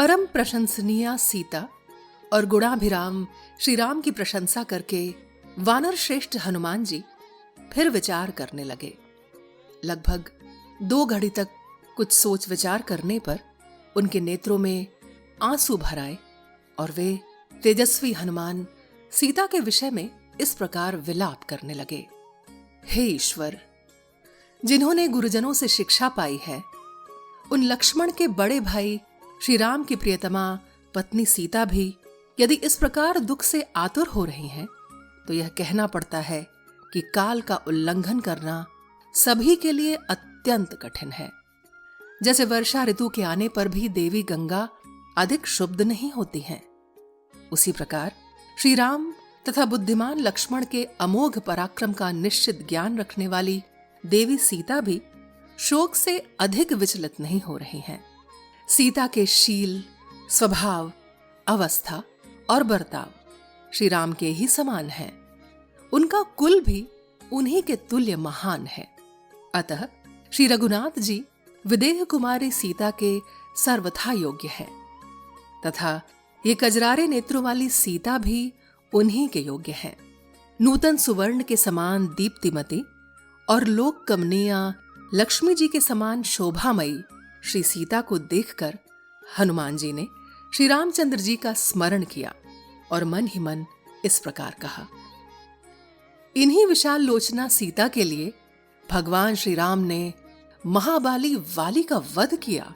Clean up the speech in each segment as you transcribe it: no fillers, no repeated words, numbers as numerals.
परम प्रशंसनीय सीता और गुणाभिराम श्री राम की प्रशंसा करके वानर श्रेष्ठ हनुमान जी फिर विचार करने लगे। लगभग 2 घड़ी तक कुछ सोच विचार करने पर उनके नेत्रों में आंसू भर आए और वे तेजस्वी हनुमान सीता के विषय में इस प्रकार विलाप करने लगे। हे ईश्वर, जिन्होंने गुरुजनों से शिक्षा पाई है, उन लक्ष्मण के बड़े भाई श्री राम की प्रियतमा पत्नी सीता भी यदि इस प्रकार दुख से आतुर हो रही हैं, तो यह कहना पड़ता है कि काल का उल्लंघन करना सभी के लिए अत्यंत कठिन है। जैसे वर्षा ऋतु के आने पर भी देवी गंगा अधिक शुद्ध नहीं होती हैं, उसी प्रकार श्री राम तथा बुद्धिमान लक्ष्मण के अमोघ पराक्रम का निश्चित ज्ञान रखने वाली देवी सीता भी शोक से अधिक विचलित नहीं हो रही हैं। सीता के शील, स्वभाव, अवस्था और बर्ताव श्री राम के ही समान है। उनका कुल भी उन्हीं के तुल्य महान है। अतः श्री रघुनाथ जी विदेह कुमारी सीता के सर्वथा योग्य है तथा ये कजरारे नेत्रों वाली सीता भी उन्हीं के योग्य है। नूतन सुवर्ण के समान दीप्तिमती और लोक कमनीय लक्ष्मी जी के समान शोभामयी श्री सीता को देखकर हनुमान जी ने श्री रामचंद्र जी का स्मरण किया और मन ही मन इस प्रकार कहा। इन्हीं विशाल लोचना सीता के लिए भगवान श्री राम ने महाबाली वाली का वध किया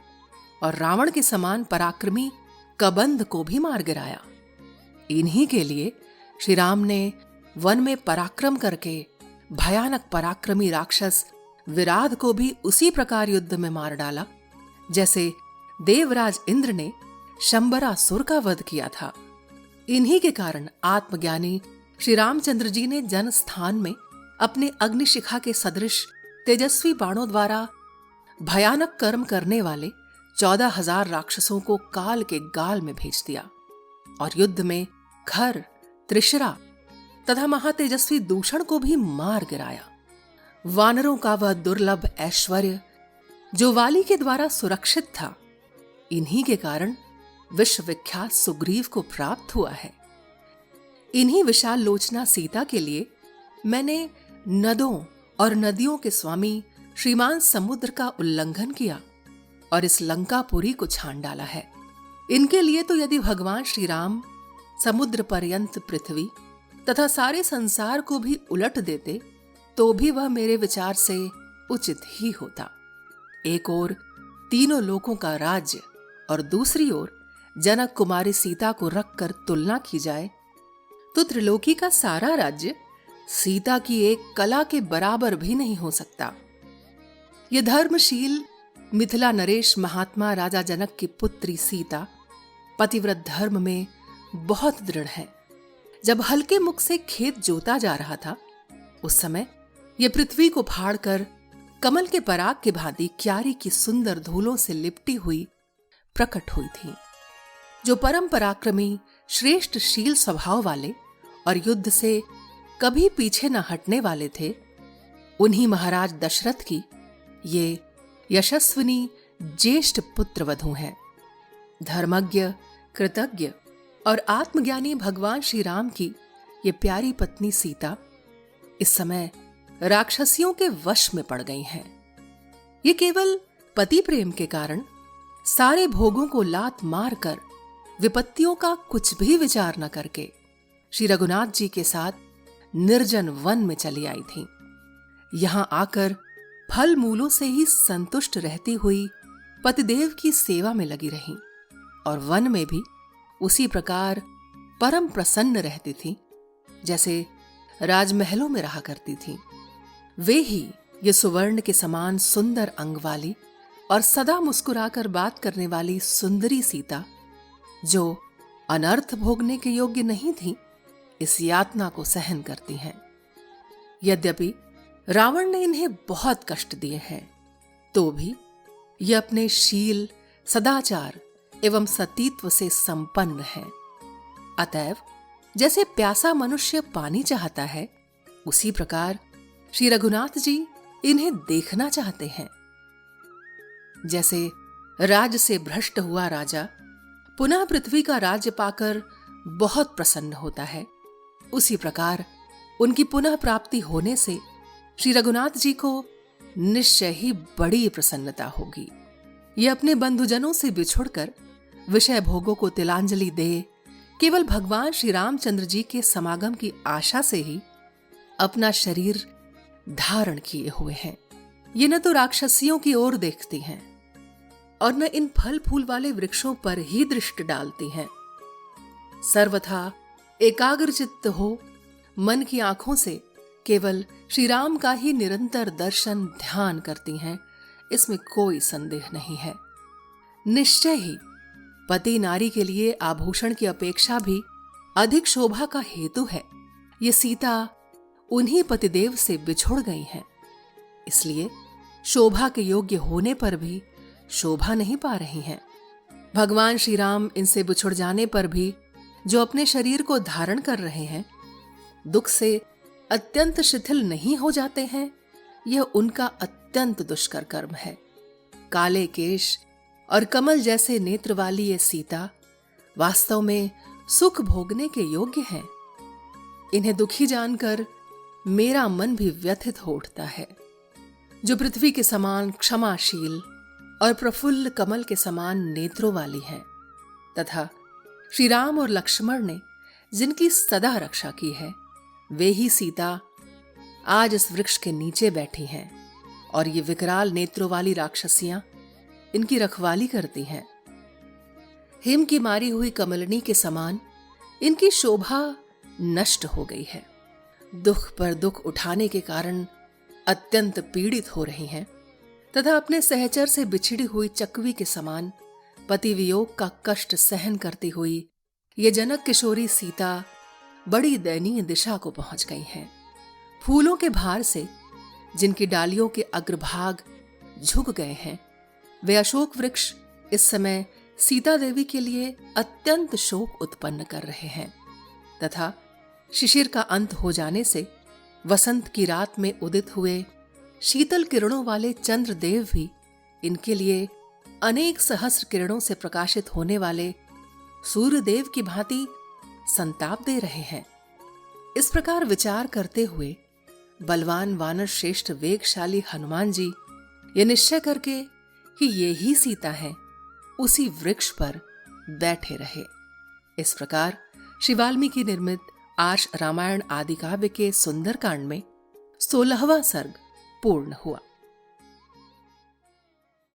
और रावण के समान पराक्रमी कबंध को भी मार गिराया। इन्हीं के लिए श्री राम ने वन में पराक्रम करके भयानक पराक्रमी राक्षस विराध को भी उसी प्रकार युद्ध में मार डाला जैसे देवराज इंद्र ने शंबरासुर का वध किया था। इन्हीं के कारण आत्मज्ञानी श्री रामचंद्र जी ने जनस्थान में अपने अग्निशिखा के सदृश तेजस्वी बाणों द्वारा भयानक कर्म करने वाले 14,000 राक्षसों को काल के गाल में भेज दिया और युद्ध में खर, त्रिशरा तथा महातेजस्वी दूषण को भी मार गिराया। वानरों का वह दुर्लभ ऐश्वर्य जो वाली के द्वारा सुरक्षित था, इन्हीं के कारण विश्व विख्यात सुग्रीव को प्राप्त हुआ है। इन्हीं विशाल लोचना सीता के लिए मैंने नदों और नदियों के स्वामी श्रीमान समुद्र का उल्लंघन किया और इस लंकापुरी को छान डाला है। इनके लिए तो यदि भगवान श्री राम समुद्र पर्यंत पृथ्वी तथा सारे संसार को भी उलट देते तो भी वह मेरे विचार से उचित ही होता। एक ओर तीनों लोकों का राज्य और दूसरी ओर जनक कुमारी सीता को रखकर तुलना की जाए तो त्रिलोकी का सारा राज्य सीता की एक कला के बराबर भी नहीं हो सकता। यह धर्मशील मिथिला नरेश महात्मा राजा जनक की पुत्री सीता पतिव्रत धर्म में बहुत दृढ़ है। जब हल्के मुख से खेत जोता जा रहा था, उस समय यह पृथ्वी को फाड़कर कमल के पराग के भांति क्यारी की सुंदर धूलों से लिपटी हुई प्रकट हुई थी। जो परम पराक्रमी श्रेष्ठ शील स्वभाव वाले और युद्ध से कभी पीछे न हटने वाले थे, उन्हीं महाराज दशरथ की ये यशस्विनी ज्येष्ठ पुत्र वधू हैं। धर्मज्ञ, कृतज्ञ और आत्मज्ञानी भगवान श्री राम की ये प्यारी पत्नी सीता इस समय राक्षसियों के वश में पड़ गई हैं। ये केवल पति प्रेम के कारण सारे भोगों को लात मारकर विपत्तियों का कुछ भी विचार न करके श्री रघुनाथ जी के साथ निर्जन वन में चली आई थी। यहां आकर फल मूलों से ही संतुष्ट रहती हुई पतिदेव की सेवा में लगी रहीं और वन में भी उसी प्रकार परम प्रसन्न रहती थी जैसे राजमहलों में रहा करती थी। वे ही ये सुवर्ण के समान सुंदर अंग वाली और सदा मुस्कुराकर बात करने वाली सुंदरी सीता, जो अनर्थ भोगने के योग्य नहीं थी, इस यातना को सहन करती हैं। यद्यपि रावण ने इन्हें बहुत कष्ट दिए हैं, तो भी ये अपने शील, सदाचार एवं सतीत्व से संपन्न है। अतएव जैसे प्यासा मनुष्य पानी चाहता है, उसी प्रकार श्री रघुनाथ जी इन्हें देखना चाहते हैं। जैसे राज से भ्रष्ट हुआ राजा पुनः पृथ्वी का राज्य पाकर बहुत प्रसन्न होता है, उसी प्रकार उनकी पुनः प्राप्ति होने से श्री रघुनाथ जी को निश्चय ही बड़ी प्रसन्नता होगी। ये अपने बंधुजनों से बिछुड़कर विषय भोगों को तिलांजलि दे केवल भगवान श्री रामचंद्र जी के समागम की आशा से ही अपना शरीर धारण किए हुए हैं। ये न तो राक्षसियों की ओर देखती हैं और न इन फल फूल वाले वृक्षों पर ही दृष्टि डालती हैं। सर्वथा एकाग्रचित्त हो मन की आंखों से केवल श्री राम का ही निरंतर दर्शन ध्यान करती हैं, इसमें कोई संदेह नहीं है। निश्चय ही पति नारी के लिए आभूषण की अपेक्षा भी अधिक शोभा का हेतु है। ये सीता उन्हीं पतिदेव से बिछुड़ गई हैं, इसलिए शोभा के योग्य होने पर भी शोभा नहीं पा रही हैं। भगवान श्री राम इनसे बिछुड़ जाने पर भी जो अपने शरीर को धारण कर रहे हैं, दुख से अत्यंत शिथिल नहीं हो जाते हैं, यह उनका अत्यंत दुष्कर कर्म है। काले केश और कमल जैसे नेत्र वाली ये सीता वास्तव में सुख भोगने के योग्य हैं। इन्हें दुखी जानकर मेरा मन भी व्यथित हो उठता है। जो पृथ्वी के समान क्षमाशील और प्रफुल्ल कमल के समान नेत्रों वाली हैं, तथा श्री राम और लक्ष्मण ने जिनकी सदा रक्षा की है, वे ही सीता आज इस वृक्ष के नीचे बैठी हैं और ये विकराल नेत्रों वाली राक्षसियां इनकी रखवाली करती हैं। हिम की मारी हुई कमलनी के समान इनकी शोभा नष्ट हो गई है। दुख पर दुख उठाने के कारण अत्यंत पीड़ित हो रही हैं तथा अपने सहचर से बिछड़ी हुई चकवी के समान पति वियोग का कष्ट सहन करती हुई ये जनक किशोरी सीता बड़ी दयनीय दिशा को पहुंच गई हैं। फूलों के भार से जिनकी डालियों के अग्रभाग झुक गए हैं, वे अशोक वृक्ष इस समय सीता देवी के लिए अत्यंत शोक उत्पन्न कर रहे हैं तथा शिशिर का अंत हो जाने से वसंत की रात में उदित हुए शीतल किरणों वाले चंद्रदेव भी इनके लिए अनेक सहस्र किरणों से प्रकाशित होने वाले सूर्यदेव की भांति संताप दे रहे हैं। इस प्रकार विचार करते हुए बलवान वानर श्रेष्ठ वेगशाली हनुमान जी ये निश्चय करके कि ये ही सीता है, उसी वृक्ष पर बैठे रहे। इस प्रकार श्री वाल्मीकि निर्मित आज रामायण आदि काव्य के सुंदरकांड में 16वां सर्ग पूर्ण हुआ।